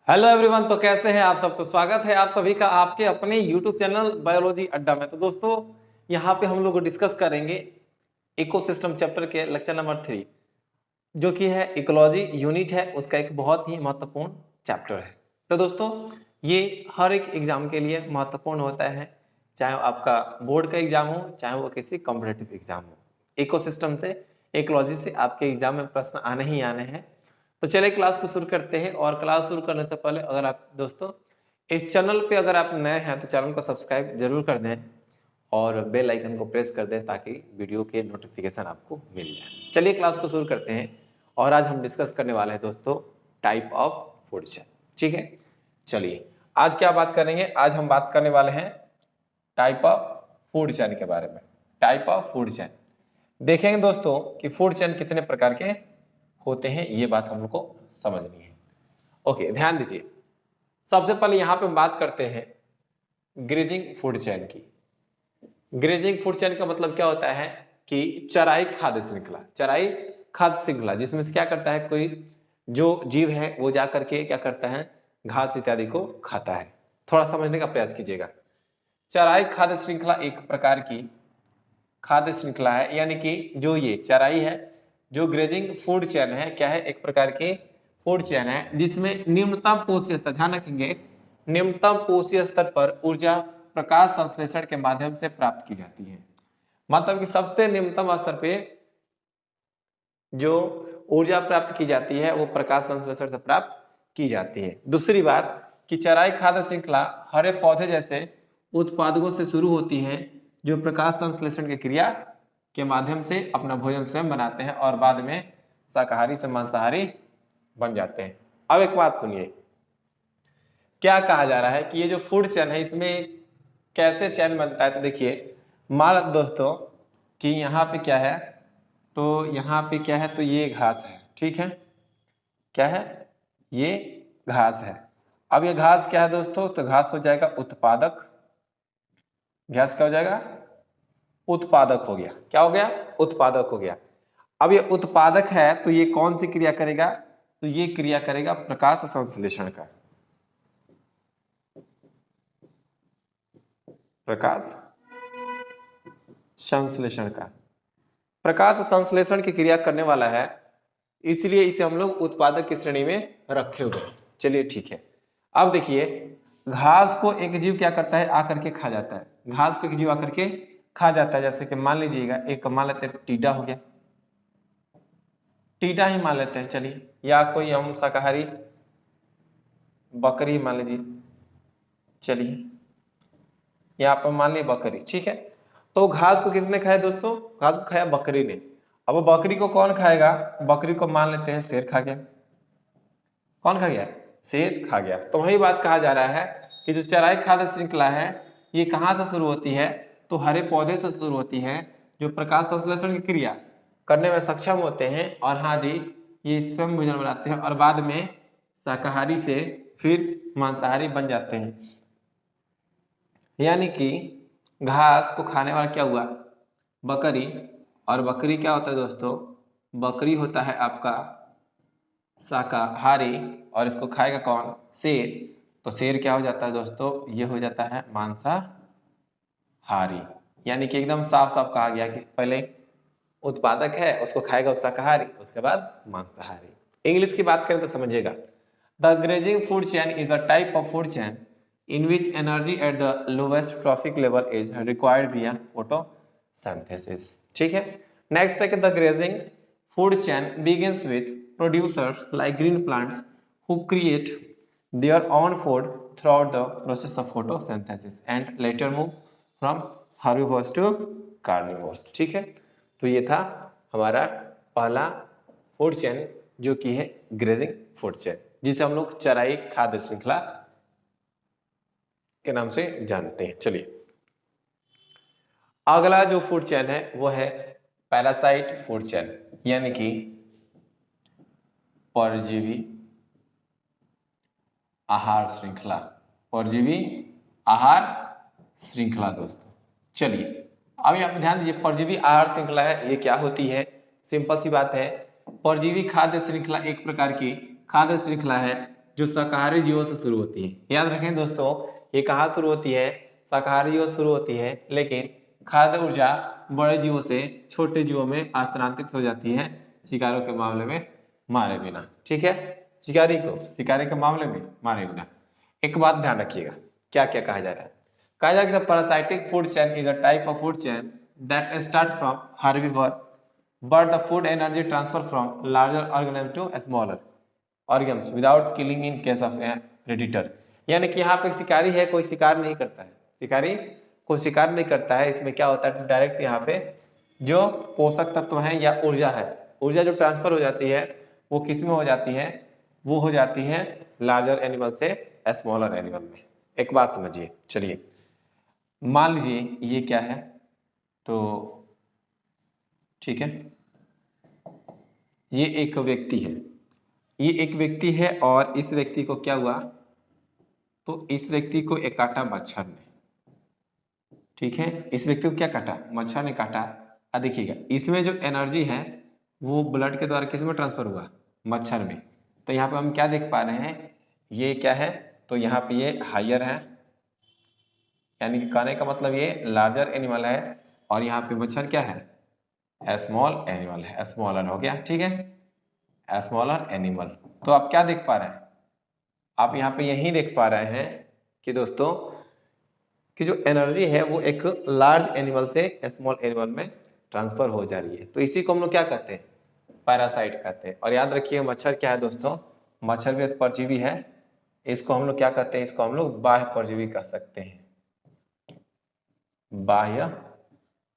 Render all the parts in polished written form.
Hello everyone. तो कैसे हैं आप सब। तो स्वागत है आप सभी का आपके अपने यूट्यूब चैनल बायोलॉजी अड्डा में। तो दोस्तों यहाँ पे हम लोग डिस्कस करेंगे इकोसिस्टम चैप्टर के लेक्चर नंबर 3 जो कि है इकोलॉजी यूनिट है, उसका एक बहुत ही महत्वपूर्ण चैप्टर है। तो दोस्तों ये हर एक एग्जाम के लिए महत्वपूर्ण होता है, चाहे आपका बोर्ड का एग्जाम हो चाहे वो किसी कॉम्पिटेटिव एग्जाम हो। इकोसिस्टम से इकोलॉजी से आपके एग्जाम में प्रश्न आने ही आने हैं। तो चलिए क्लास को शुरू करते हैं। और क्लास शुरू करने से पहले अगर आप दोस्तों इस चैनल पे अगर आप नए हैं तो चैनल को सब्सक्राइब जरूर कर दें और बेल आइकन को प्रेस कर दें ताकि वीडियो के नोटिफिकेशन आपको मिल जाए। चलिए क्लास को शुरू करते हैं। और आज हम डिस्कस करने वाले हैं दोस्तों टाइप ऑफ फूड चेन। ठीक है, चलिए आज क्या बात करेंगे। आज हम बात करने वाले हैं टाइप ऑफ फूड चेन के बारे में। टाइप ऑफ फूड चेन देखेंगे दोस्तों कि फूड चेन कितने प्रकार के होते हैं, ये बात हम लोग को समझनी है। ओके, ध्यान दीजिए। सबसे पहले यहां पे बात करते हैं ग्रेजिंग फूड चेन की। ग्रेजिंग फूड चेन का मतलब क्या होता है कि चराई खाद्य श्रृंखला। चराई खाद्य श्रृंखला जिसमें से क्या करता है, कोई जो जीव है वो जा करके क्या करता है, घास इत्यादि को खाता है। थोड़ा समझने का प्रयास कीजिएगा। चराई खाद्य श्रृंखला एक प्रकार की खाद्य श्रृंखला है, यानी कि जो ये चराई है, जो ग्रेजिंग फूड चेन है, क्या है, एक प्रकार की फूड चेन है जिसमें निम्नतम पोषक स्तर, ध्यान रखेंगे, निम्नतम पोषक स्तर पर ऊर्जा प्रकाश संश्लेषण के माध्यम से प्राप्त की जाती है। मतलब कि सबसे निम्नतम स्तर पे जो ऊर्जा प्राप्त की जाती है वो प्रकाश संश्लेषण से प्राप्त की जाती है। दूसरी बात कि चराई खाद्य श्रृंखला हरे पौधे जैसे उत्पादकों से शुरू होती है जो प्रकाश संश्लेषण की क्रिया के माध्यम से अपना भोजन स्वयं बनाते हैं और बाद में शाकाहारी से मांसाहारी बन जाते हैं। अब एक बात सुनिए, क्या कहा जा रहा है कि ये जो फूड चेन है इसमें कैसे चैन बनता है। तो देखिए, मान लो दोस्तों कि यहाँ पे क्या है, तो यहाँ पे क्या है, तो ये घास है। ठीक है, क्या है, ये घास है। अब ये घास क्या है दोस्तों, तो घास हो जाएगा उत्पादक। घास क्या हो जाएगा, उत्पादक हो गया। क्या हो गया, उत्पादक हो गया। अब ये उत्पादक है तो ये कौन सी क्रिया करेगा, तो ये क्रिया करेगा प्रकाश संश्लेषण का। प्रकाश संश्लेषण का, प्रकाश संश्लेषण की क्रिया करने वाला है, इसलिए इसे हम लोग उत्पादक की श्रेणी में रखे हुए हैं। चलिए ठीक है। अब देखिए, घास को एक जीव क्या करता है, आकर के खा जाता है। घास को एक जीव आकर के खा जाता है। जैसे कि मान लीजिएगा, एक मान लेते हैं टीडा हो गया, टीडा ही मान लेते हैं चलिए, या कोई हम शाकाहारी बकरी मान लीजिए, चलिए यहाँ पर मान ली बकरी। ठीक है, तो घास को किसने खाया दोस्तों, घास को खाया बकरी ने। अब बकरी को कौन खाएगा, बकरी को मान लेते हैं शेर खा गया। कौन खा गया, शेर खा गया। तो वही बात कहा जा रहा है कि जो चराई खाद्य श्रृंखला है ये कहाँ से शुरू होती है, तो हरे पौधे से शुरू होती है जो प्रकाश संश्लेषण की क्रिया करने में सक्षम होते हैं। और हाँ जी, ये स्वयं भोजन बनाते हैं और बाद में शाकाहारी से फिर मांसाहारी बन जाते हैं। यानी कि घास को खाने वाला क्या हुआ, बकरी। और बकरी क्या होता है दोस्तों, बकरी होता है आपका शाकाहारी और इसको खाएगा कौन, शेर। तो शेर क्या हो जाता है दोस्तों, ये हो जाता है मांसाहारी। यानी कि एकदम साफ साफ कहा गया कि पहले उत्पादक है उसको खाएगा शाकाहारी, उसके बाद मांसाहारी। इंग्लिश की बात करें तो समझिएगा, the grazing food chain is a type of food chain in which energy at the lowest trophic level is required via photosynthesis। ठीक है, नेक्स्ट है कि the grazing food chain begins with producers like green plants who create their own food throughout the process of photosynthesis and later move from herbivores to carnivores। ठीक है, तो ये था हमारा पहला फूड चेन जो कि है ग्रेजिंग फूड चेन, जिसे हम लोग चराई खाद्य श्रृंखला के नाम से जानते हैं। चलिए अगला जो फूड चेन है वो है पैरासाइट फूड चेन, यानी कि परजीवी आहार श्रृंखला। परजीवी आहार श्रृंखला दोस्तों, चलिए अब आप ध्यान दीजिए, परजीवी आहार श्रृंखला है ये क्या होती है, सिंपल सी बात है। परजीवी खाद्य श्रृंखला एक प्रकार की खाद्य श्रृंखला है जो शाकाहारी जीवों से शुरू होती है। याद रखें दोस्तों, ये कहाँ शुरू होती है? शाकाहारी जीवों से शुरू होती है, लेकिन खाद्य ऊर्जा बड़े जीवों से छोटे जीवों में स्थानांतरित हो जाती है शिकारों के मामले में मारे बिना। ठीक है, शिकारी के मामले में मारे बिना। एक बात ध्यान रखिएगा, क्या क्या कहा जा रहा है? कहा जा रहा है parasitic food chain is a type of food chain that start from herbivore but the food energy transfer from larger organism to smaller organisms without killing in case of a predator। यानी कि यहाँ पे शिकारी है, कोई शिकार नहीं करता है, शिकारी कोई शिकार नहीं करता है। इसमें क्या होता है, डायरेक्ट यहाँ पे जो पोषक तत्व है या ऊर्जा है, ऊर्जा जो ट्रांसफर हो जाती है वो किस में हो जाती है? वो हो जाती है लार्जर एनिमल से स्मॉलर एनिमल में। एक बात समझिए, चलिए मान लीजिए ये क्या है, तो ठीक है, ये एक व्यक्ति है, ये एक व्यक्ति है और इस व्यक्ति को क्या हुआ, तो इस व्यक्ति को एक काटा मच्छर ने। ठीक है, इस व्यक्ति को क्या काटा? मच्छर ने काटा। अब देखिएगा इसमें जो एनर्जी है वो ब्लड के द्वारा किस में ट्रांसफर हुआ? मच्छर में। तो यहाँ पे हम क्या देख पा रहे हैं, ये क्या है, तो यहाँ पे ये हायर है, यानी कि कहने का मतलब ये लार्जर एनिमल है, और यहाँ पे मच्छर क्या है? स्मॉल एनिमल है, स्मॉलर हो गया। ठीक है, स्मॉलर एनिमल। तो आप क्या देख पा रहे हैं? आप यहाँ पे यही देख पा रहे हैं कि दोस्तों कि जो एनर्जी है वो एक लार्ज एनिमल से स्मॉल एनिमल में ट्रांसफर हो जा रही है। तो इसी को हम लोग क्या कहते हैं? पैरासाइट कहते हैं। और याद रखिए मच्छर क्या है दोस्तों? मच्छर भी एक परजीवी है। इसको हम लोग क्या कहते हैं? इसको हम लोग बाह्य परजीवी कह सकते हैं, बाह्य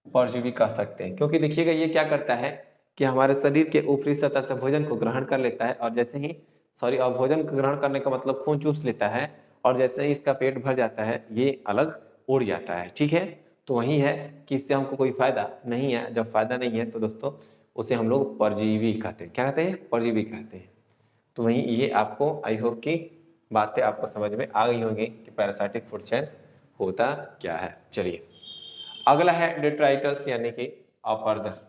परजीवी कह सकते हैं। क्योंकि देखिएगा ये क्या करता है कि हमारे शरीर के ऊपरी सतह से भोजन को ग्रहण कर लेता है, और जैसे ही भोजन को ग्रहण करने का मतलब खून चूस लेता है, और जैसे ही इसका पेट भर जाता है ये अलग उड़ जाता है। ठीक है, तो वही है कि इससे हमको कोई फायदा नहीं है। जब फायदा नहीं है तो दोस्तों उसे हम लोग परजीवी कहते हैं। क्या कहते हैं? परजीवी कहते हैं। तो वही ये आपको आई होप की बातें आपको समझ में आ गई होंगी कि पैरासाइटिक फूड चेन होता क्या है। चलिए अगला है डेट्राइटस यानी कि अपर्दन।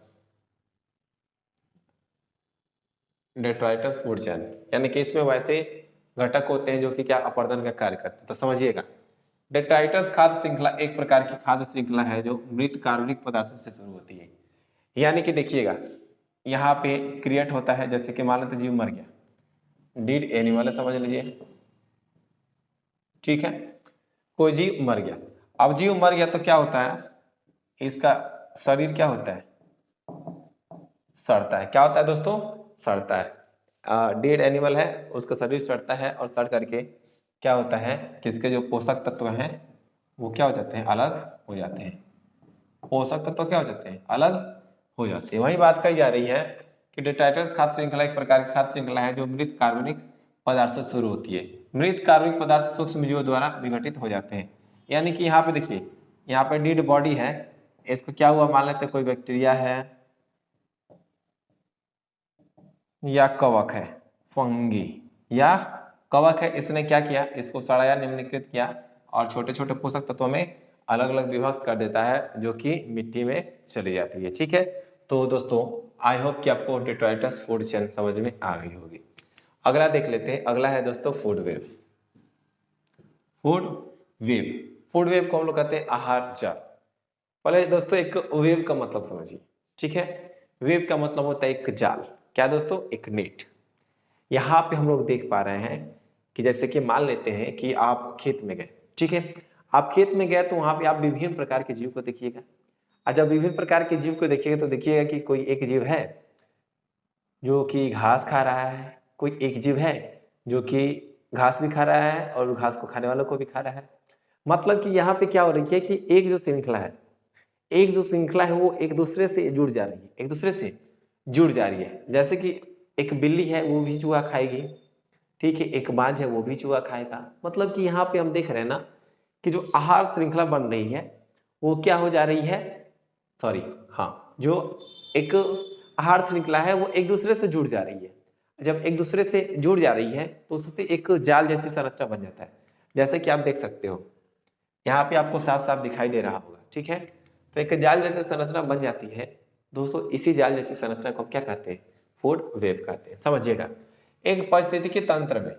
डेट्राइटस फूड चेन यानी कि इसमें वैसे घटक होते हैं जो कि क्या अपर्दन का कार्य करते हैं। तो समझिएगा डेट्राइटस खाद्य श्रृंखला एक प्रकार की खाद्य श्रृंखला है जो मृत कार्बनिक पदार्थों से शुरू होती है। यानी कि देखिएगा यहाँ पे क्रिएट होता है, जैसे कि मान लेते जीव मर गया, डीड एनिमल है समझ लीजिए। ठीक है, कोई जीव मर गया। अब जीव मर गया तो क्या होता है, इसका शरीर क्या होता है? सड़ता है। क्या होता है दोस्तों? सड़ता है। डेड एनिमल है उसका शरीर सड़ता है, और सड़ करके क्या होता है कि इसके जो पोषक तत्व हैं वो क्या हो जाते हैं? अलग हो जाते हैं। पोषक तत्व क्या हो जाते हैं? अलग हो जाते हैं। वही बात कही जा रही है कि डेट्राइटस खाद्य श्रृंखला एक प्रकार की खाद्य श्रृंखला है जो मृत कार्बनिक पदार्थ से शुरू होती है। मृत कार्बनिक पदार्थ सूक्ष्म जीवों द्वारा विघटित हो जाते हैं। यानी कि यहाँ पे देखिए, यहाँ पे डेड बॉडी है, इसको क्या हुआ मान लेते कोई बैक्टीरिया है या कवक है, फंगी या कवक है, इसने क्या किया? इसको सड़ाया, निम्नीकृत किया, और छोटे छोटे पोषक तत्वों में अलग अलग विभक्त कर देता है जो कि मिट्टी में चली जाती है। ठीक है, तो दोस्तों आई होप कि आपको डेट्राइटस फूड चेन समझ में आ गई होगी। अगला देख लेते हैं, अगला है दोस्तों food web. Food web, food web को हम लोग कहते हैं आहार जाल। पहले दोस्तों एक वेव का मतलब समझिए। ठीक है, वेव का मतलब होता है एक जाल। क्या दोस्तों? एक नेट। यहाँ पे हम लोग देख पा रहे हैं कि जैसे कि मान लेते हैं कि आप खेत में गए। ठीक है, आप खेत में गए तो वहां पे आप विभिन्न प्रकार के जीव को देखिएगा, और जब विभिन्न प्रकार के जीव को देखिएगा तो देखिएगा कि कोई एक जीव है जो कि घास खा रहा है, कोई एक जीव है जो कि घास भी खा रहा है और घास को खाने वालों को भी खा रहा है। मतलब कि यहाँ पे क्या हो रही है कि एक जो श्रृंखला है वो एक दूसरे से जुड़ जा रही है, एक दूसरे से जुड़ जा रही है। जैसे कि एक बिल्ली है वो भी चूहा खाएगी, ठीक है, एक बाज है वो भी चूहा खाएगा। मतलब कि यहाँ पे हम देख रहे हैं ना कि जो आहार श्रृंखला बन रही है वो क्या हो जा रही है, जो एक आहार श्रृंखला है वो एक दूसरे से जुड़ जा रही है। जब एक दूसरे से जुड़ जा रही है तो उससे एक जाल जैसी संरचना बन जाता है। जैसे कि आप देख सकते हो यहाँ पे आपको साफ साफ दिखाई दे रहा होगा। ठीक है, तो एक जाल जैसी संरचना बन जाती है दोस्तों। इसी जाल जैसी संरचना को क्या कहते हैं? फूड वेव कहते हैं। समझिएगा, एक पारिस्थितिकी तंत्र में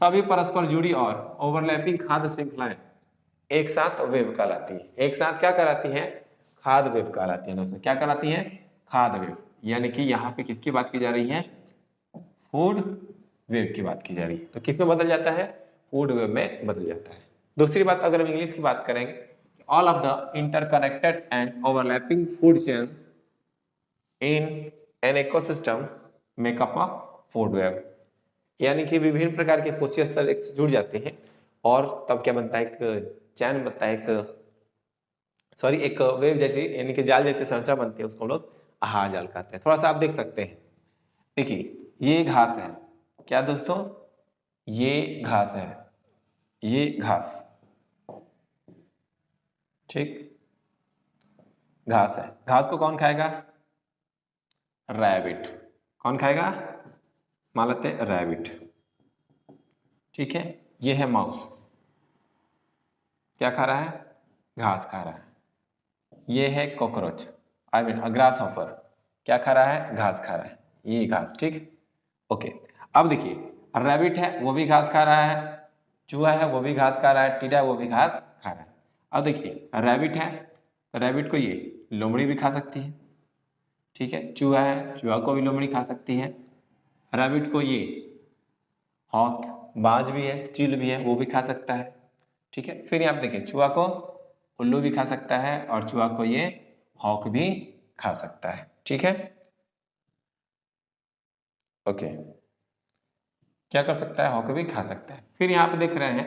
सभी परस्पर जुड़ी और ओवरलैपिंग खाद्य श्रृंखलाएं एक साथ वेव कहलाती है। एक साथ क्या कहलाती है? खाद्य वेव कहलाती है दोस्तों। क्या कहलाती है? खाद्य वेव। यानी कि यहाँ पे किसकी बात की जा रही है? फूड वेव की बात की जा रही है। तो किस में बदल जाता है? फूड वेव में बदल जाता है। दूसरी बात अगर हम इंग्लिश की बात करेंगे, all of the interconnected and overlapping food chain in an ecosystem makeup a food web. यानी कि विभिन्न प्रकार के पोषक स्तर एक जुड़ जाते हैं और तब क्या बनता है? एक चैन बनता है, एक वेव जैसी, यानी कि जाल जैसी संरचना बनती है, उसको हम लोग आहार जाल कहते हैं। थोड़ा सा आप देख सकते हैं, देखिए ये घास है। क्या दोस्तों? ये घास है, ये घास, ठीक, घास है। घास को कौन खाएगा? रैबिट। कौन खाएगा? मान लेते हैं रैबिट, ठीक है। ये है माउस, क्या खा रहा है? घास खा रहा है। ये है cockroach, I mean grass hopper, क्या खा रहा है? घास खा रहा है। ये घास, ठीक, ओके। अब देखिए रैबिट है, वो भी घास खा रहा है, चूहा है वो भी घास खा रहा है, टीडा वो भी घास खा रहा है। अब देखिए रैबिट है, तो रैबिट को ये लोमड़ी भी खा सकती है, ठीक है। चूहा है, चूहा को भी लोमड़ी खा सकती है। रैबिट को ये हॉक, बाज भी है, चील भी है, वो भी खा सकता है, ठीक है। फिर यहाँ पे देखिए चूहा को उल्लू भी खा सकता है और चूहा को ये हॉक भी खा सकता है, ठीक है, ओके। क्या कर सकता है? हॉक भी खा सकता है। फिर यहाँ पे देख रहे हैं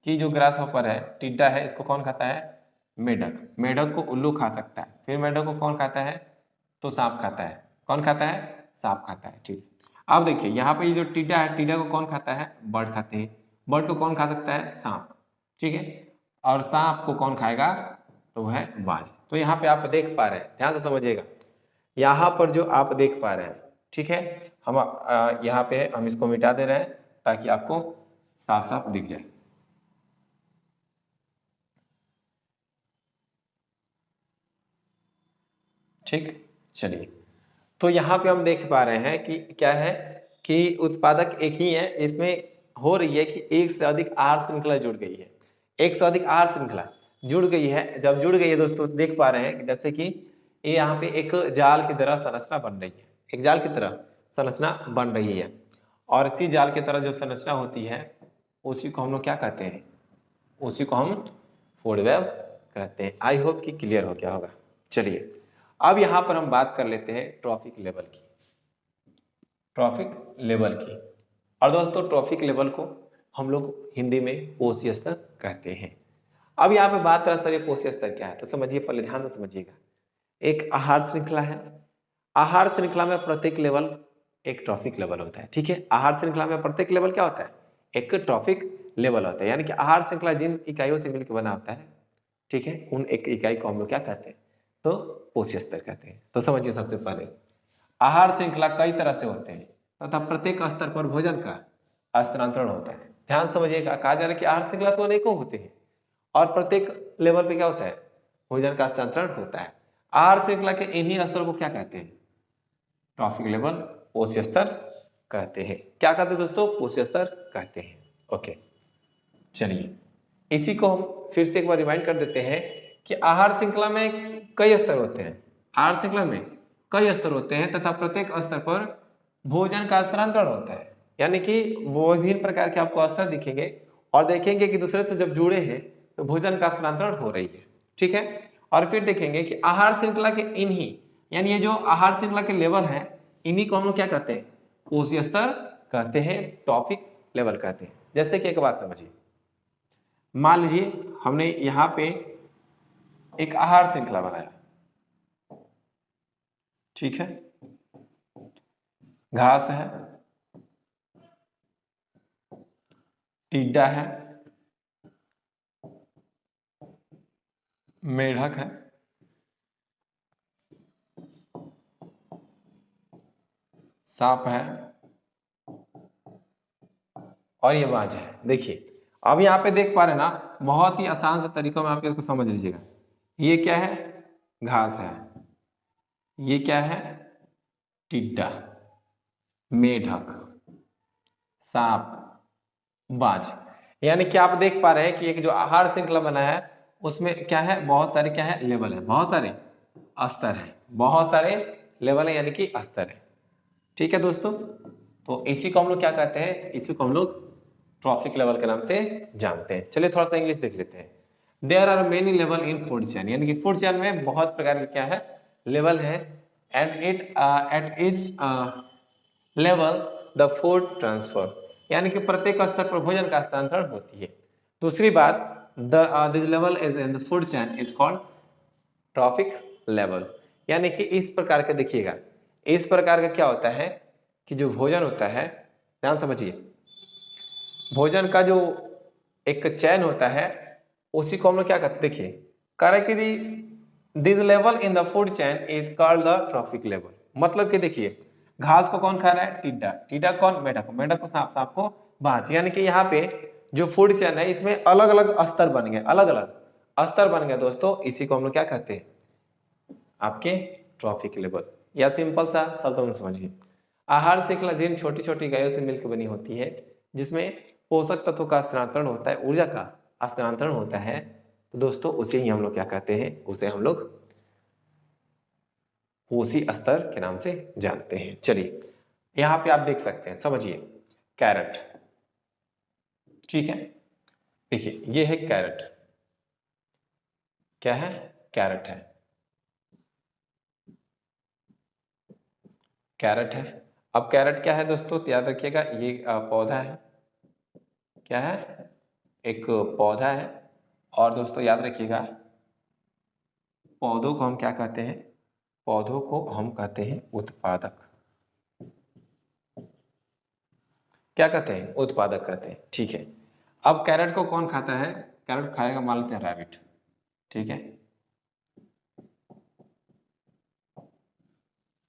कि जो ग्रास हॉपर है, टिड्डा है, इसको कौन खाता है? मेढक। मेढक को उल्लू खा सकता है। फिर मेढक को कौन खाता है? तो सांप खाता है। कौन खाता है? सांप खाता है, ठीक। अब देखिए यहाँ पे ये जो टिड्डा है, टिड्डा को कौन खाता है? बर्ड खाते हैं। बर्ड को कौन खा सकता है? सांप, ठीक है। और सांप को कौन खाएगा? तो वह है बाज। तो यहाँ पे आप देख पा रहे हैं, ध्यान से समझिएगा, यहाँ पर जो आप देख पा रहे हैं, ठीक है, हम यहाँ पे हम इसको मिटा दे रहे हैं ताकि आपको साफ साफ दिख जाए। ठीक, चलिए। तो यहाँ पे हम देख पा रहे हैं कि क्या है कि उत्पादक एक ही है, इसमें हो रही है कि एक से अधिक आहार श्रृंखला जुड़ गई है। एक से अधिक आहार श्रृंखला जुड़ गई है। जब जुड़ गई है दोस्तों, देख पा रहे हैं कि जैसे कि ये यहाँ पे एक जाल की तरह संरचना बन रही है, एक जाल की तरह संरचना बन रही है। और इसी जाल की तरह जो संरचना होती है, उसी को हम लोग क्या कहते हैं? उसी को हम फूड वेब कहते हैं। आई होप कि क्लियर हो गया होगा। चलिए अब यहां पर हम बात कर लेते हैं ट्रॉफिक लेवल की। ट्रॉफिक लेवल की, और दोस्तों ट्रॉफिक लेवल को हम लोग हिंदी में पोषी स्तर कहते हैं। अब यहाँ पे बात करें सर ये पोषी स्तर क्या है, तो समझिए, पहले ध्यान से समझिएगा। एक आहार श्रृंखला है, आहार श्रृंखला में प्रत्येक लेवल एक ट्रॉफिक लेवल होता है, ठीक है। आहार श्रृंखला में प्रत्येक लेवल क्या होता है? एक ट्रॉफिक लेवल होता है। यानी कि आहार श्रृंखला जिन इकाइयों से मिलकर बना होता है, ठीक है, उन एक इकाई को हम लोग क्या कहते हैं? तो पोषी स्तर कहते हैं। तो समझिए, सबसे पहले आहार श्रृंखला कई तरह से होते हैं तथा प्रत्येक स्तर पर भोजन का स्थानांतरण होता है। ध्यान समझिएगा, कहा जा रहा है कि आहार श्रृंखला तो अनेकों होते हैं और प्रत्येक लेवल पे क्या होता है? भोजन का स्थानांतरण होता है। आहार श्रृंखला के इन्हीं स्तरों को क्या कहते हैं? ट्रॉफिक लेवल, पोषी स्तर कहते हैं। क्या कहते हैं दोस्तों? पोषी स्तर कहते हैं, ओके। चलिए इसी को हम फिर से एक बार रिमाइंड कर देते हैं कि आहार श्रृंखला में कई स्तर होते हैं। आहार श्रृंखला में कई स्तर होते हैं तथा प्रत्येक स्तर पर भोजन का स्थानांतरण होता है। यानी कि वो विभिन्न प्रकार के आपको स्तर दिखेंगे और देखेंगे कि दूसरे से जब जुड़े हैं तो भोजन का स्थानांतरण हो रही है, ठीक है। और फिर देखेंगे कि आहार श्रृंखला के इन्हीं, यानी ये जो आहार श्रृंखला के लेवल है, इन्हीं को हम लोग क्या कहते हैं? पोषी स्तर कहते हैं, टॉपिक लेवल कहते हैं। जैसे कि एक बात समझिए, मान लीजिए हमने यहां पे एक आहार श्रृंखला बनाया, ठीक है। घास है, टिड्डा है, मेढक है, सांप है और ये बाज है। देखिए अब यहाँ पे देख पा रहे हैं ना, बहुत ही आसान से तरीकों में आप इसको समझ लीजिएगा। ये क्या है? घास है। ये क्या है? टिड्डा, मेढक, सांप, बाज। यानी कि आप देख पा रहे हैं कि एक जो आहार श्रृंखला बना है उसमें क्या है, बहुत सारे क्या है, लेवल है, बहुत सारे स्तर है, बहुत सारे लेवल है, यानी कि स्तर है। ठीक है दोस्तों, तो इसी को हम लोग क्या कहते हैं, इसी को हम लोग ट्रॉफिक लेवल के नाम से जानते हैं। चलिए थोड़ा सा इंग्लिश देख लेते हैं। There are many level in food chain, यानी कि फूड चेन में बहुत प्रकार के क्या है, लेवल है। And it at each level the food transfer, यानी कि प्रत्येक स्तर पर भोजन का हस्तांतरण होती है। दूसरी बात, this level is in the food chain is called trophic level, यानी कि इस प्रकार का देखिएगा, इस प्रकार का क्या होता है कि जो भोजन होता है, ध्यान समझिए, भोजन का जो एक चैन होता है उसी को हम लोग क्या कहते हैं, देखिए कह रहे कि this level in the food chain is called the trophic level. मतलब कि देखिए, घास को कौन खा रहा है, टिड्डा, टिड्डा कौन, मेढक, मेढक को सांप, सांप को बाज। यानी कि यहाँ पे जो फूड चैन है इसमें अलग अलग स्तर बन गए, अलग अलग स्तर बन गए दोस्तों, इसी को हम लोग क्या कहते हैं, आपके ट्रॉफिक लेवल। या सिंपल सा शब्द में समझिए, आहार श्रृंखला जिन छोटी छोटी गायों से मिलकर बनी होती है, जिसमें पोषक तत्वों का स्थानांतरण होता है, ऊर्जा का स्थानांतरण होता है, तो दोस्तों उसे ही हम लोग क्या कहते हैं, उसे हम लोग उसी स्तर के नाम से जानते हैं। चलिए यहां पे आप देख सकते हैं, समझिए, कैरेट, ठीक है, देखिए ये है कैरेट, क्या है, कैरेट है, कैरेट है। अब कैरेट क्या है दोस्तों, तो याद रखिएगा ये पौधा है, क्या है, एक पौधा है। और दोस्तों याद रखिएगा, पौधों को हम क्या कहते हैं, पौधों को हम कहते हैं उत्पादक, क्या कहते हैं, उत्पादक कहते हैं, ठीक है। अब कैरेट को कौन खाता है, कैरेट खाएगा मान लेते हैं रैबिट, ठीक है,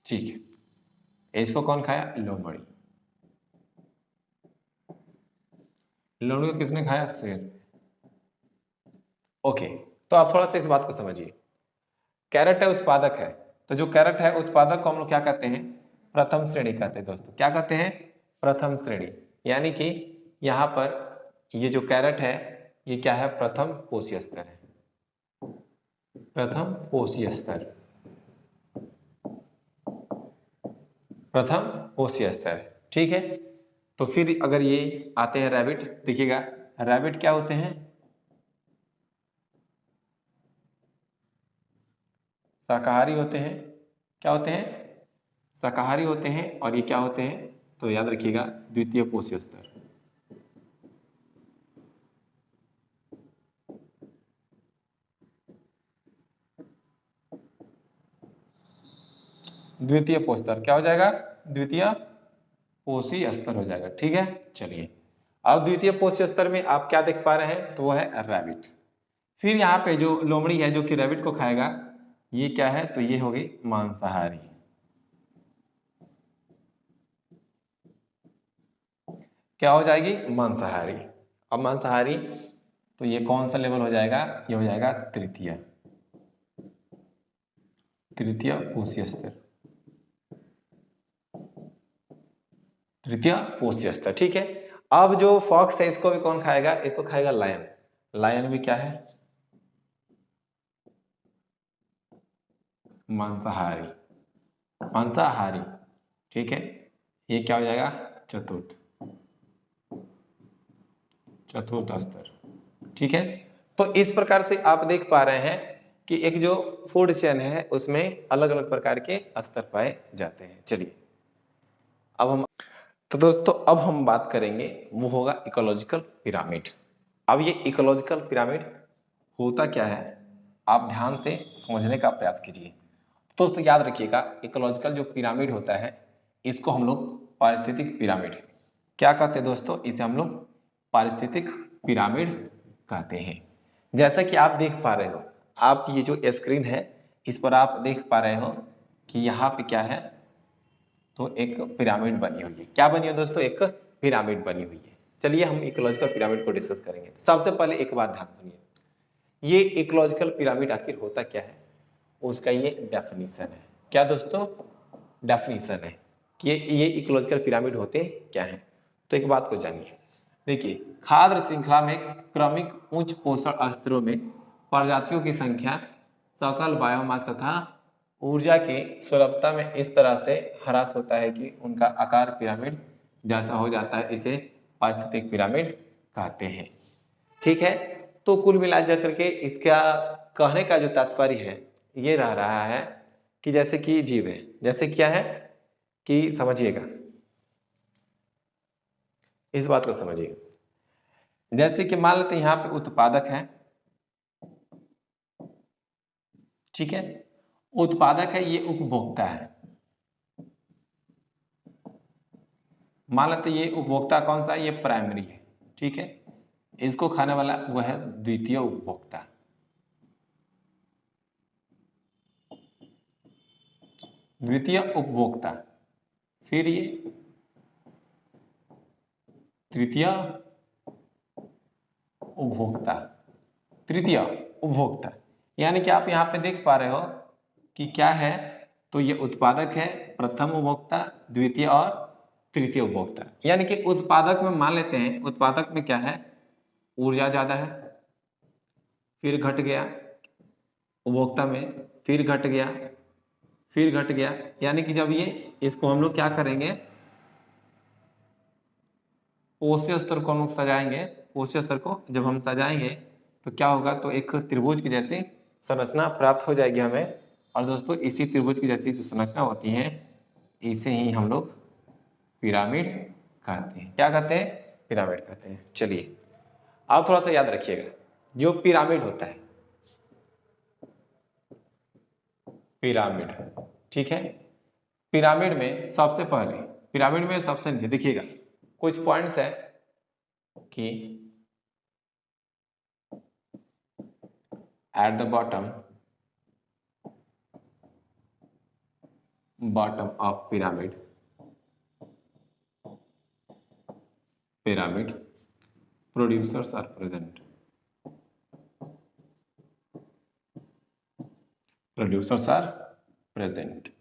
ठीक है। इसको कौन खाया, लोमड़ी, लोमड़ी को किसने खाया, शेर। ओके, तो आप थोड़ा सा इस बात को समझिए, कैरेट है उत्पादक है, तो जो कैरेट है उत्पादक को हम लोग क्या कहते हैं, प्रथम श्रेणी कहते हैं दोस्तों, क्या कहते हैं, प्रथम श्रेणी। यानी कि यहाँ पर ये जो कैरेट है ये क्या है, प्रथम पोषी स्तर है, प्रथम पोषी स्तर, प्रथम पोषी स्तर, ठीक है। तो फिर अगर ये आते हैं रैबिट, देखिएगा रैबिट क्या होते हैं, शाकाहारी होते हैं, क्या होते हैं, शाकाहारी होते हैं। और ये क्या होते हैं, तो याद रखिएगा द्वितीय पोषी स्तर, द्वितीय पोषी स्तर क्या हो जाएगा, द्वितीय पोषी स्तर हो जाएगा, ठीक है। चलिए अब द्वितीय पोषी स्तर में आप क्या देख पा रहे हैं, तो वो है रैबिट। फिर यहाँ पे जो लोमड़ी है जो कि रैबिट को खाएगा, ये क्या है, तो ये होगी मांसाहारी, क्या हो जाएगी, मांसाहारी। अब मांसाहारी, तो ये कौन सा लेवल हो जाएगा, ये हो जाएगा तृतीय, तृतीय पोषी स्तर, तृतीय पोषी स्तर, ठीक है। अब जो फॉक्स है इसको भी कौन खाएगा, इसको खाएगा लायन, लायन भी क्या है, मांसाहारी, मांसाहारी, ठीक है। ये क्या हो जाएगा, चतुर्थ, चतुर्थ स्तर, ठीक है। तो इस प्रकार से आप देख पा रहे हैं कि एक जो फूड चेन है उसमें अलग अलग प्रकार के स्तर पाए जाते हैं। चलिए अब हम, तो दोस्तों अब हम बात करेंगे, वो होगा इकोलॉजिकल पिरामिड। अब ये इकोलॉजिकल पिरामिड होता क्या है, आप ध्यान से समझने का प्रयास कीजिए। दोस्तों याद रखिएगा, इकोलॉजिकल जो पिरामिड होता है इसको हम लोग पारिस्थितिक पिरामिड क्या कहते हैं दोस्तों, इसे हम लोग पारिस्थितिक पिरामिड कहते हैं। जैसा कि आप देख पा रहे हो, आप ये जो स्क्रीन है इस पर आप देख पा रहे हो कि यहाँ पे क्या है, तो एक पिरामिड बनी हुई है, क्या बनी है दोस्तों, एक पिरामिड बनी हुई है। चलिए हम इकोलॉजिकल पिरामिड को डिस्कस करेंगे। सबसे पहले एक बात ध्यान सुनिए, ये इकोलॉजिकल पिरामिड आखिर होता क्या है, उसका ये डेफिनेशन है, क्या दोस्तों, डेफिनेशन है कि ये इकोलॉजिकल पिरामिड होते क्या हैं। तो एक बात को जानिए, देखिए, खाद्य श्रृंखला में क्रमिक उच्च पोषण स्तरों में प्रजातियों की संख्या, सकल बायोमास तथा ऊर्जा की सुलभता में इस तरह से ह्रास होता है कि उनका आकार पिरामिड जैसा हो जाता है। इसे पारिस्थितिक पिरामिड कहते हैं। ठीक है, तो कुल मिलाकर करके इसका कहने का जो तात्पर्य है ये रहा है कि जैसे कि जीव है, जैसे क्या है कि समझिएगा, इस बात को समझिए। जैसे कि मान लेते हैं यहाँ पे उत्पादक है, ठीक है, उत्पादक है, ये उपभोक्ता है। मान लेते ये उपभोक्ता कौन सा है, ये प्राइमरी है, ठीक है, इसको खाने वाला वह है द्वितीय उपभोक्ता। द्वितीय उपभोक्ता, फिर ये तृतीय उपभोक्ता, तृतीय उपभोक्ता। यानी कि आप यहाँ पे देख पा रहे हो कि क्या है, तो ये उत्पादक है, प्रथम उपभोक्ता, द्वितीय और तृतीय उपभोक्ता। यानी कि उत्पादक में मान लेते हैं, उत्पादक में क्या है, ऊर्जा ज्यादा है, फिर घट गया, उपभोक्ता में फिर घट गया, फिर घट गया। यानी कि जब ये इसको हम लोग क्या करेंगे, पोषक स्तर को हम लोग सजाएंगे, पोषक स्तर को जब हम सजाएंगे तो क्या होगा, तो एक त्रिभुज की जैसी संरचना प्राप्त हो जाएगी हमें। और दोस्तों इसी त्रिभुज की जैसी जो संरचना होती है इसे ही हम लोग पिरामिड कहते हैं। क्या कहते हैं, पिरामिड कहते हैं। चलिए आप थोड़ा सा याद रखिएगा, जो पिरामिड होता है, पिरामिड, ठीक है, पिरामिड में सबसे पहले, पिरामिड में सबसे नीचे देखिएगा कुछ पॉइंट्स है कि at the bottom of pyramid producers are present, producers are present,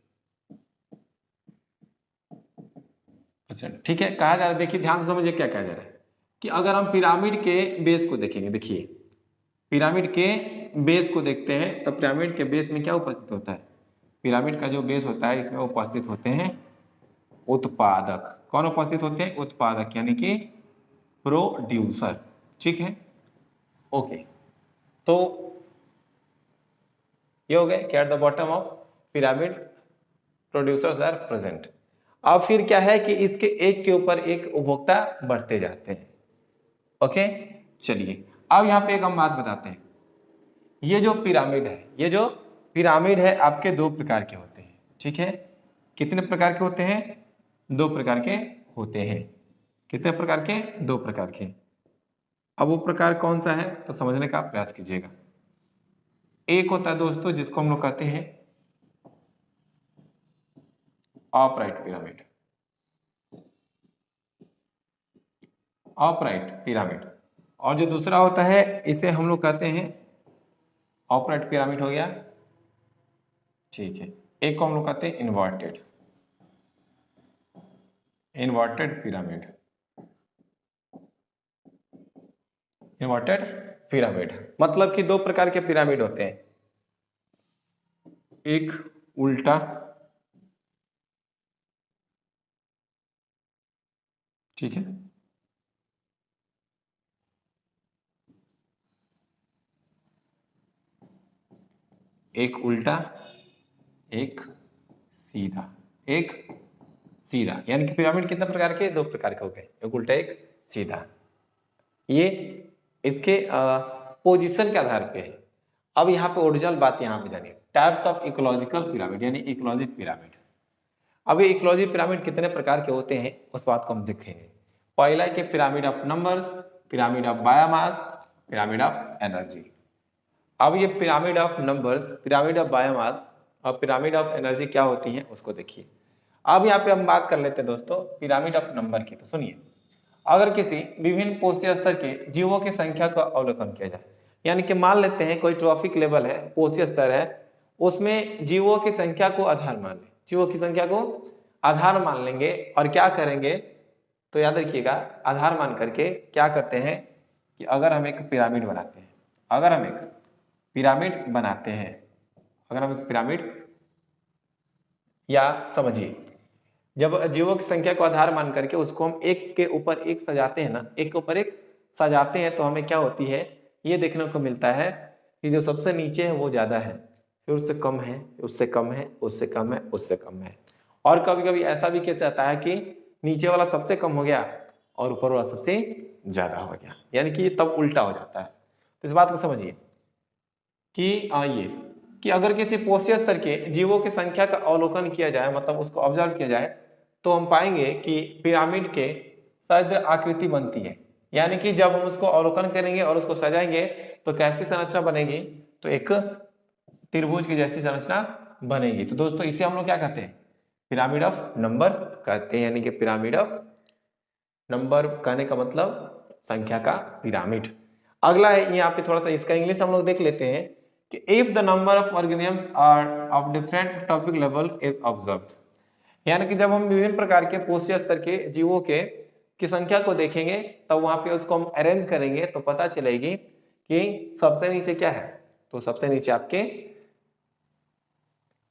ठीक है। कहा जा रहा है, देखिए ध्यान से समझिए क्या कहा जा रहा है कि अगर हम पिरामिड के बेस को देखेंगे, देखिए पिरामिड के बेस को देखते हैं तो पिरामिड के बेस में क्या उपस्थित होता है, पिरामिड का जो बेस होता है इसमें उपस्थित होते हैं उत्पादक। कौन उपस्थित होते हैं, उत्पादक, यानी कि प्रोड्यूसर, ठीक है, ओके। तो ये हो गए कि at the bottom of pyramid producers are present. अब फिर क्या है कि इसके एक के ऊपर एक उपभोक्ता बढ़ते जाते हैं। ओके, चलिए अब यहाँ पे एक हम बात बताते हैं, ये जो पिरामिड है, ये जो पिरामिड है आपके दो प्रकार के होते हैं, ठीक है। कितने प्रकार के होते हैं, दो प्रकार के होते हैं। कितने प्रकार के, दो प्रकार के। अब वो प्रकार कौन सा है तो समझने का प्रयास कीजिएगा। एक होता है दोस्तों जिसको हम लोग कहते हैं अपराइट पिरामिड, अपराइट पिरामिड। और जो दूसरा होता है इसे हम लोग कहते हैं, अपराइट पिरामिड हो गया, ठीक है। एक को हम लोग कहते हैं inverted, inverted pyramid, inverted pyramid. मतलब कि दो प्रकार के पिरामिड होते हैं, एक उल्टा, ठीक है, एक उल्टा, एक सीधा, एक सीधा। यानी कि पिरामिड कितने प्रकार के, दो प्रकार के हो गए, एक उल्टा एक सीधा। ये इसके पोजीशन के आधार पे है। अब यहाँ पे ओरिजिनल बात यहाँ पे जानिए, टाइप्स ऑफ इकोलॉजिकल पिरामिड यानी इकोलॉजी पिरामिड। अब ये इकोलॉजी पिरामिड कितने प्रकार के होते हैं उस बात को हम देखेंगे। पहला के pyramid of numbers, pyramid of biomass, pyramid of energy. अब ये pyramid of numbers, pyramid of biomass और पिरामिड ऑफ एनर्जी क्या होती है उसको देखिए। अब यहाँ पे हम बात कर लेते हैं दोस्तों पिरामिड ऑफ नंबर की। तो सुनिए, अगर किसी विभिन्न पोषीय स्तर के जीवों की संख्या का अवलोकन किया जाए, यानी कि मान लेते हैं कोई ट्रॉफिक लेवल है, पोषीय स्तर है, उसमें जीवों की संख्या को आधार मान लें, जीवों की संख्या को आधार मान लेंगे और क्या करेंगे, तो याद रखिएगा आधार मान करके क्या करते हैं कि अगर हम एक पिरामिड बनाते हैं, अगर हम एक पिरामिड बनाते हैं, अगर हम एक पिरामिड, या समझिए जब जीवों की संख्या को आधार मान करके उसको हम एक के ऊपर एक सजाते हैं ना, एक के ऊपर एक सजाते हैं, तो हमें क्या होती है ये देखने को मिलता है कि जो सबसे नीचे है वो ज्यादा है, फिर उससे कम है, उससे कम है, उससे कम है, उससे कम है। और कभी कभी ऐसा भी केस आता है कि नीचे वाला सबसे कम हो गया और ऊपर वाला सबसे ज्यादा हो गया, यानी कि तब उल्टा हो जाता है। तो इस बात को समझिए कि ये कि अगर किसी पोषीय स्तर के जीवों की संख्या का अवलोकन किया जाए, मतलब उसको ऑब्जर्व किया जाए, तो हम पाएंगे कि पिरामिड के सद्र आकृति बनती है। यानी कि जब हम उसको अवलोकन करेंगे और उसको सजाएंगे तो कैसी संरचना बनेगी, तो एक त्रिभुज की जैसी संरचना बनेगी। तो दोस्तों इसे हम लोग क्या कहते हैं, पिरामिड ऑफ नंबर कहते हैं। यानी कि पिरामिड ऑफ नंबर कहने का मतलब संख्या का पिरामिड। अगला है यहाँ पे थोड़ा सा इसका इंग्लिश हम लोग देख लेते हैं कि if the number of organisms are of different trophic level is observed, यानी कि जब हम विभिन्न प्रकार के पोषीय स्तर के जीवों के की संख्या को देखेंगे तब वहां पे उसको हम अरेंज करेंगे तो पता चलेगी कि सबसे नीचे क्या है, तो सबसे नीचे आपके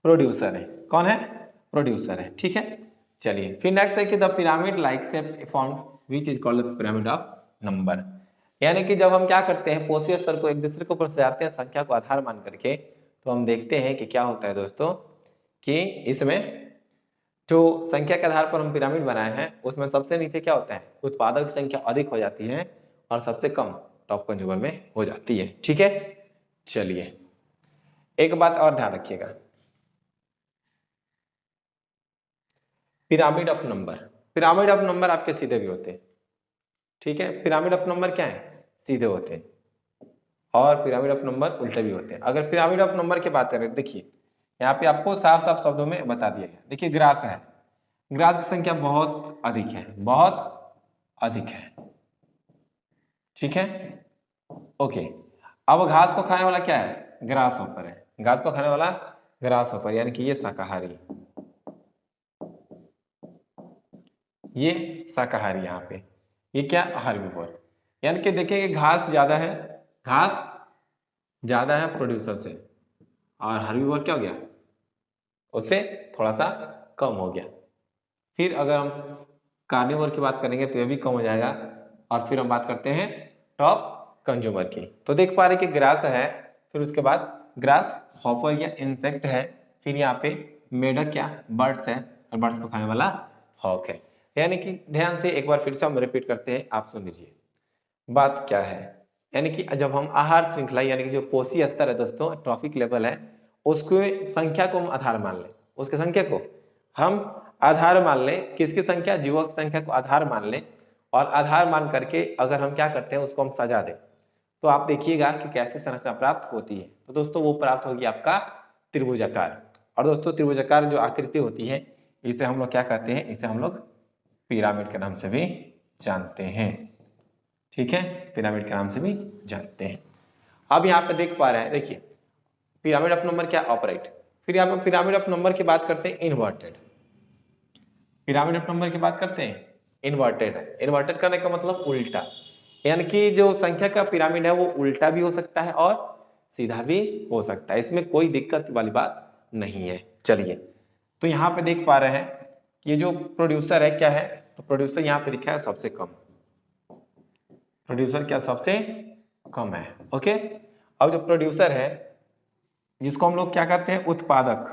प्रोड्यूसर है। कौन है, प्रोड्यूसर है। ठीक है, चलिए फिर नेक्स्ट है कि the pyramid like shape form which is called the pyramid of number. यानी कि जब हम क्या करते हैं पोषीय स्तर को एक दूसरे के ऊपर सजाते हैं संख्या को आधार मान करके, तो हम देखते हैं कि क्या होता है दोस्तों कि इसमें जो संख्या के आधार पर हम पिरामिड बनाए हैं उसमें सबसे नीचे क्या होता है, उत्पादक संख्या अधिक हो जाती है और सबसे कम टॉप कंज्यूमर में हो जाती है। ठीक है, चलिए एक बात और ध्यान रखिएगा, pyramid of number, pyramid of number आपके सीधे भी होते हैं। ठीक है, पिरामिड ऑफ नंबर क्या है, सीधे होते हैं, और पिरामिड ऑफ नंबर उल्टे भी होते हैं। अगर पिरामिड ऑफ नंबर की बात करें, देखिए यहाँ पे आपको साफ साफ शब्दों में बता दिया गया। देखिए ग्रास है, ग्रास की संख्या बहुत अधिक है, बहुत अधिक है। ठीक है, ओके। अब घास को खाने वाला क्या है, ग्रास होपर है, घास को खाने वाला ग्रास होपर, यानी कि ये शाकाहारी, ये शाकाहारी, यहाँ पे ये क्या हर्बीवोर। यानी कि देखिए घास ज्यादा है, घास ज्यादा है प्रोड्यूसर से, और हर्बीवोर क्या हो गया, उससे थोड़ा सा कम हो गया। फिर अगर हम कार्निवोर की बात करेंगे तो ये भी कम हो जाएगा। और फिर हम बात करते हैं टॉप कंज्यूमर की, तो देख पा रहे कि ग्रास है, फिर उसके बाद ग्रास हॉपर या इंसेक्ट है, फिर यहाँ पे मेढक क्या बर्ड्स है, और बर्ड्स को खाने वाला हॉक है। यानी कि ध्यान से एक बार फिर से हम रिपीट करते हैं, आप सुन लीजिए बात क्या है। यानी कि जब हम आहार श्रृंखला यानी कि जो पोषी स्तर है दोस्तों, ट्रॉफिक लेवल है, उसको संख्या को हम आधार मान लें, उसकी संख्या को हम आधार मान लें, किसकी संख्या, जीवों की संख्या को आधार मान लें, और आधार मान करके अगर हम क्या करते हैं उसको हम सजा दें, तो आप देखिएगा कि कैसी संरचना प्राप्त होती है। तो दोस्तों वो प्राप्त होगी आपका त्रिभुजाकार। और दोस्तों त्रिभुजाकार जो आकृति होती है इसे हम लोग क्या कहते हैं, इसे हम लोग पिरामिड के नाम से भी जानते हैं। ठीक है, पिरामिड के नाम से भी जानते हैं। अब यहाँ पे देख पा रहे हैं, देखिए पिरामिड ऑफ नंबर क्या ऑपरेट, फिर यहाँ पे पिरामिड ऑफ नंबर की बात करते हैं इन्वर्टेड, पिरामिड ऑफ नंबर की बात करते हैं इन्वर्टेड है। इन्वर्टेड करने का मतलब उल्टा, यानी कि जो संख्या का पिरामिड है वो उल्टा भी हो सकता है और सीधा भी हो सकता है, इसमें कोई दिक्कत वाली बात नहीं है। चलिए तो यहाँ पे देख पा रहे हैं कि ये जो प्रोड्यूसर है क्या है, तो प्रोड्यूसर यहाँ पे लिखा है सबसे कम, प्रोड्यूसर क्या सबसे कम है। ओके, अब जो प्रोड्यूसर है जिसको हम लोग क्या कहते हैं उत्पादक,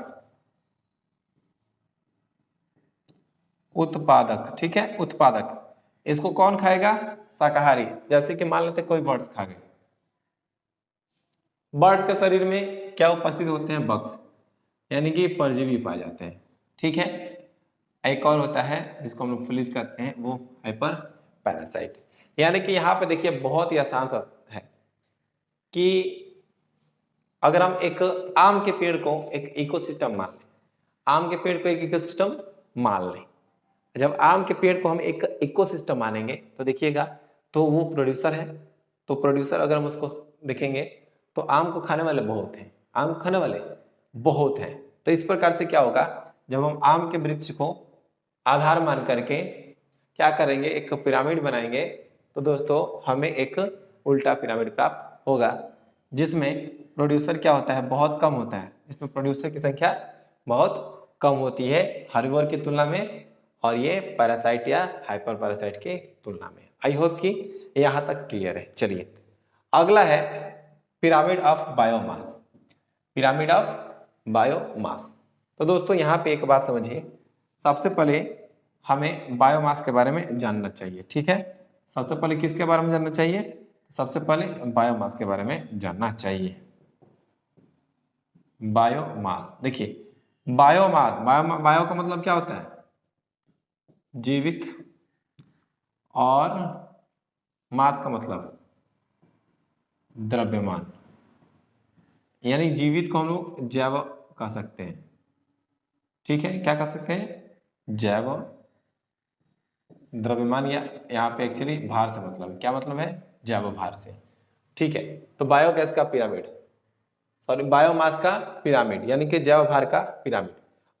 उत्पादक। ठीक है, उत्पादक, इसको कौन खाएगा, शाकाहारी। जैसे कि मान लेते कोई बर्ड्स खा गए, बर्ड्स के शरीर में क्या उपस्थित होते हैं, बग्स, यानी कि परजीवी पाए जाते हैं। ठीक है, एक और होता है जिसको हम लोग फ्लीज कहते हैं, वो हाइपर पैरासाइट। यानी कि यहाँ पे देखिए बहुत ही आसान सा है कि अगर हम एक आम के पेड़ को एक इकोसिस्टम मान लें, आम के पेड़ को एक इकोसिस्टम मान लें, जब आम के पेड़ को हम एक इकोसिस्टम मानेंगे तो देखिएगा तो वो प्रोड्यूसर है। तो प्रोड्यूसर अगर हम उसको देखेंगे तो आम को खाने वाले बहुत हैं, आम को खाने वाले बहुत हैं। तो इस प्रकार से क्या होगा, जब हम आम के वृक्ष को आधार मान करके क्या करेंगे, एक पिरामिड बनाएंगे तो दोस्तों हमें एक उल्टा पिरामिड प्राप्त होगा, जिसमें प्रोड्यूसर क्या होता है, बहुत कम होता है, जिसमें प्रोड्यूसर की संख्या बहुत कम होती है हर्बिवोर की तुलना में, और ये पैरासाइट या हाइपर पैरासाइट की तुलना में। आई होप कि यहाँ तक क्लियर है। चलिए अगला है pyramid of biomass. Pyramid of biomass, तो दोस्तों यहाँ पे एक बात समझिए, सबसे पहले हमें बायोमास के बारे में जानना चाहिए। ठीक है, सबसे पहले किसके बारे में जानना चाहिए, सबसे पहले बायोमास के बारे में जानना चाहिए। बायोमास, देखिए बायोमास, बायो का मतलब क्या होता है, जीवित, और मास का मतलब द्रव्यमान, यानी जीवित को हम लोग जैव कह सकते हैं। ठीक है, क्या कह सकते हैं, जैव, द्रव्यमान, या यहाँ पे एक्चुअली भार से मतलब, क्या मतलब है, जैव भार से। ठीक है, तो बायोगैस का पिरामिड, सॉरी बायोमास का पिरामिड, यानी कि जैव भार का पिरामिड।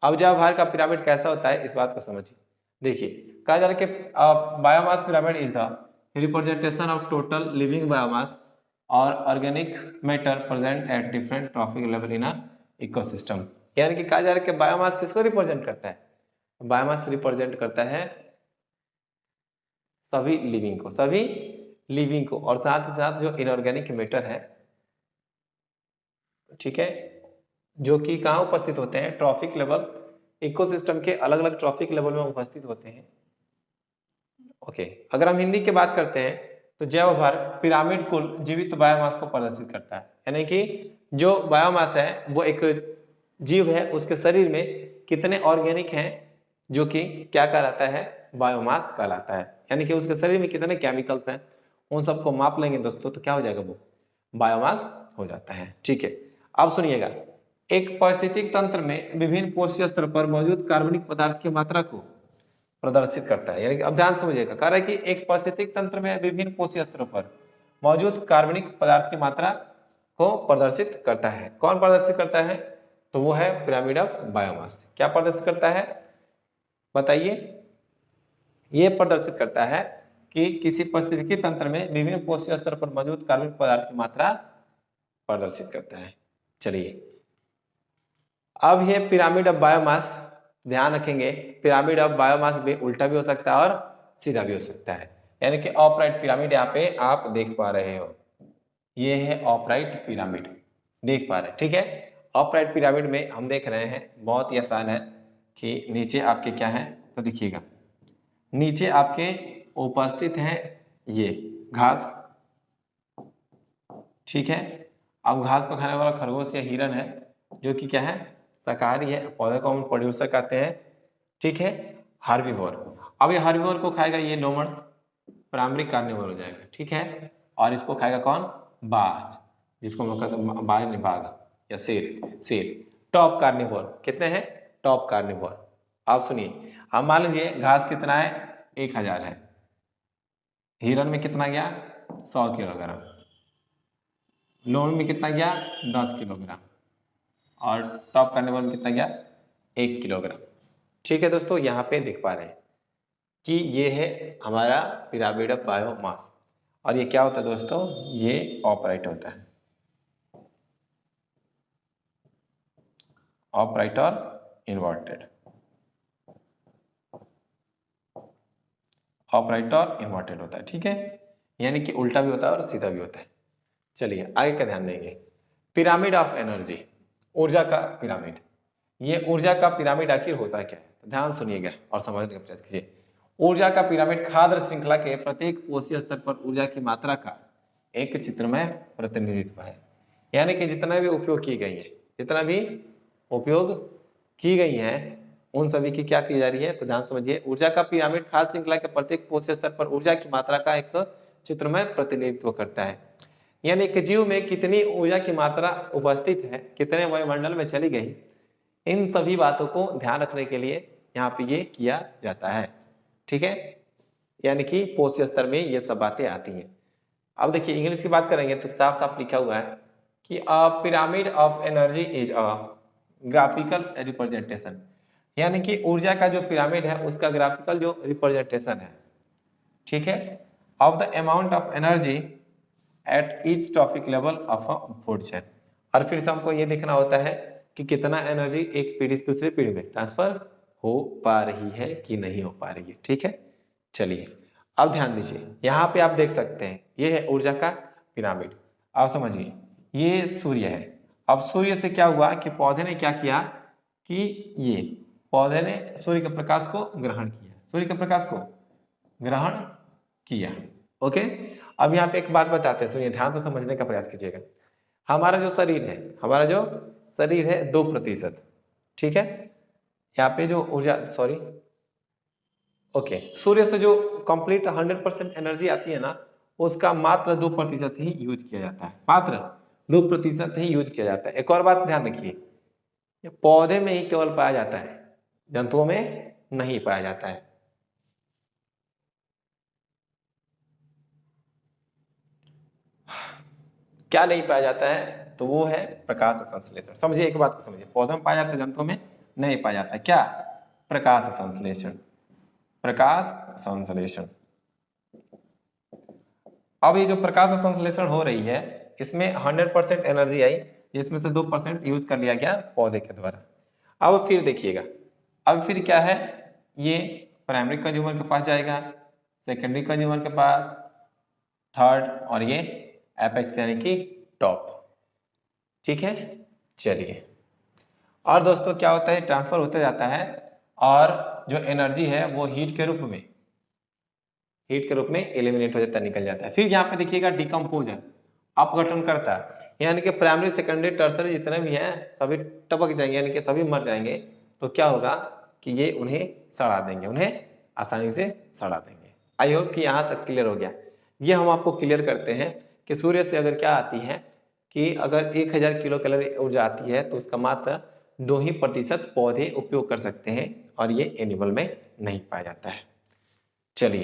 अब जैव भार का पिरामिड कैसा होता है, इस बात को समझिए। देखिए कहा जा रहा है कि biomass pyramid is the representation of total living biomass और organic matter present at different trophic level in a ecosystem. यानी कि कहा जा रहा है कि बायोमास किसको रिप्रेजेंट करता है, बायोमास रिप्रेजेंट करता है सभी लिविंग को, सभी लिविंग को, और साथ ही साथ जो इनऑर्गेनिक मैटर है, ठीक है, जो कि कहाँ उपस्थित होते हैं, ट्रॉफिक लेवल, इकोसिस्टम के अलग अलग ट्रॉफिक लेवल में उपस्थित होते हैं। ओके, अगर हम हिंदी की बात करते हैं तो जैव भार पिरामिड कुल जीवित बायोमास को प्रदर्शित करता है, यानी कि जो बायोमास है वो एक जीव है, उसके शरीर में कितने ऑर्गेनिक हैं, जो कि क्या कहलाता है, बायोमास कहलाता है। यानी कि उसके शरीर में कितने केमिकल्स हैं, उन सबको माप लेंगे दोस्तों तो क्या हो जाएगा, वो बायोमास हो जाता है। ठीक है, अब सुनिएगा, एक पारिस्थितिक तंत्र में विभिन्न कोशीय स्तर पर मौजूद कार्बनिक पदार्थ की मात्रा को प्रदर्शित करता है। यानी कि अब ध्यान समझिएगा, कह रहा है कि एक पारिस्थितिक तंत्र में विभिन्न कोशीय स्तरों पर मौजूद कार्बनिक पदार्थ की मात्रा को प्रदर्शित करता है। कौन प्रदर्शित करता है, तो वो है पिरामिड ऑफ बायोमास। क्या प्रदर्शित करता है बताइए, ये प्रदर्शित करता है कि किसी पारिस्थितिकी तंत्र में विभिन्न कोशीय स्तर पर मौजूद कार्बनिक पदार्थ की मात्रा प्रदर्शित करता है। चलिए अब ये पिरामिड ऑफ बायोमास, ध्यान रखेंगे पिरामिड ऑफ बायोमास भी उल्टा भी हो सकता है और सीधा भी हो सकता है। यानी कि ऑपराइट पिरामिड यहाँ पे आप देख पा रहे हो, ये है ऑपराइट पिरामिड, देख पा रहे हैं। ठीक है, ऑपराइट पिरामिड में हम देख रहे हैं, बहुत ही आसान है कि नीचे आपके क्या है, तो देखिएगा नीचे आपके उपस्थित हैं ये घास। ठीक है, अब घास को खाने वाला खरगोश या हिरन है, जो कि क्या है, शाकाहारी है, पौधे को हम प्रोड्यूसर कहते हैं। ठीक है, हार्बिवोर, अब ये हार्बिवोर को खाएगा ये नोमड, प्राइमरी कार्निवोर हो जाएगा। ठीक है, और इसको खाएगा कौन, बाज, जिसको हम कहते हैं बाज नहीं, बाघ या शेर, शेर। टॉप कार्निवोर, कितने हैं, टॉप कार्निवोर। आप सुनिए, हम मान लीजिए घास कितना है, 1000 है, हिरन में कितना गया 100 किलोग्राम, लोन में कितना गया 10 किलोग्राम, और टॉप कार्निवोर में कितना गया 1 किलोग्राम। ठीक है दोस्तों, यहाँ पे देख पा रहे हैं कि ये है हमारा पिरामिड ऑफ बायोमास, और ये क्या होता है दोस्तों, ये ऑपराइट होता है, ऑपराइट और इन्वर्टेड, ऑपराइट और इन्वर्टेड होता है। ठीक है, यानी कि उल्टा भी होता है और सीधा भी होता है। चलिए आगे का ध्यान देंगे, पिरामिड ऑफ एनर्जी, ऊर्जा का पिरामिड। ये ऊर्जा का पिरामिड आखिर होता क्या है, तो ध्यान सुनिएगा और समझने का प्रयास कीजिए। ऊर्जा का पिरामिड खाद्य श्रृंखला के प्रत्येक कोशीय स्तर पर ऊर्जा की मात्रा का एक चित्रमय प्रतिनिधित्व है। यानी कि जितना भी उपयोग की गई है, जितना भी उपयोग की गई है, उन सभी की क्या की जा रही है, तो ध्यान समझिए, ऊर्जा का पिरामिड खाद्य श्रृंखला के प्रत्येक कोशीय स्तर पर ऊर्जा की मात्रा का एक चित्रमय प्रतिनिधित्व करता है। यानी कि जीव में कितनी ऊर्जा की मात्रा उपस्थित है, कितने वायुमंडल में चली गई, इन सभी बातों को ध्यान रखने के लिए यहाँ पे ये किया जाता है। ठीक है, यानी कि कोशीय स्तर में ये सब बातें आती हैं। अब देखिए इंग्लिश की बात करेंगे तो साफ साफ लिखा हुआ है कि a pyramid of energy is a graphical representation. यानी कि ऊर्जा का जो पिरामिड है उसका ग्राफिकल जो रिप्रेजेंटेशन है, ठीक है, of the amount of energy at each trophic level of a food chain. और फिर से हमको ये देखना होता है कि कितना एनर्जी एक पीढ़ी से दूसरी पीढ़ी में ट्रांसफर हो पा रही है कि नहीं हो पा रही है। ठीक है, चलिए अब ध्यान दीजिए, यहाँ पे आप देख सकते हैं ये है ऊर्जा का पिरामिड। आप समझिए ये सूर्य है। अब सूर्य से क्या हुआ कि पौधे ने क्या किया कि ये पौधे ने सूर्य के प्रकाश को ग्रहण किया, सूर्य के प्रकाश को ग्रहण किया। ओके, अब यहाँ पे एक बात बताते हैं, सुनिए ध्यान से समझने का प्रयास कीजिएगा। हमारा जो शरीर है 2%। ठीक है, यहाँ पे जो ऊर्जा सूर्य से जो कंप्लीट 100% एनर्जी आती है ना, उसका मात्र 2% ही यूज किया जाता है, मात्र 2% ही यूज किया जाता है। एक और बात ध्यान रखिए, ये पौधे में ही केवल पाया जाता है, जंतुओं में नहीं पाया जाता है। क्या नहीं पाया जाता है, तो वो है प्रकाश संश्लेषण। समझिए एक बात को समझिए, पौधों में पाया जाता है, जंतुओं में नहीं पाया जाता है। क्या? प्रकाश संश्लेषण, प्रकाश संश्लेषण। अब ये जो प्रकाश संश्लेषण हो रही है, इसमें 100% एनर्जी आई, जिसमें से 2% यूज कर लिया गया पौधे के द्वारा। अब फिर देखिएगा, अब फिर क्या है, ये प्राइमरी कंज्यूमर के पास जाएगा, सेकेंडरी कंज्यूमर के पास, थर्ड, और ये एपेक्स यानी कि टॉप। ठीक है, चलिए। और दोस्तों क्या होता है, ट्रांसफर होते जाता है और जो एनर्जी है वो हीट के रूप में एलिमिनेट हो जाता है, निकल जाता है। फिर यहाँ पे देखिएगा डिकम्पोजर, अपघटन करता है, यानी कि प्राइमरी सेकेंडरी टर्सरी जितने भी हैं सभी टपक जाएंगे, यानी कि सभी मर जाएंगे। तो क्या होगा कि ये उन्हें सड़ा देंगे, उन्हें आसानी से सड़ा देंगे। आई होप कि यहाँ तक क्लियर हो गया। ये हम आपको क्लियर करते हैं कि सूर्य से अगर क्या आती है कि अगर 1000 किलो कैलोरी ऊर्जा आती है तो उसका मात्र 2% पौधे उपयोग कर सकते हैं, और ये एनिमल में नहीं पाया जाता है। चलिए।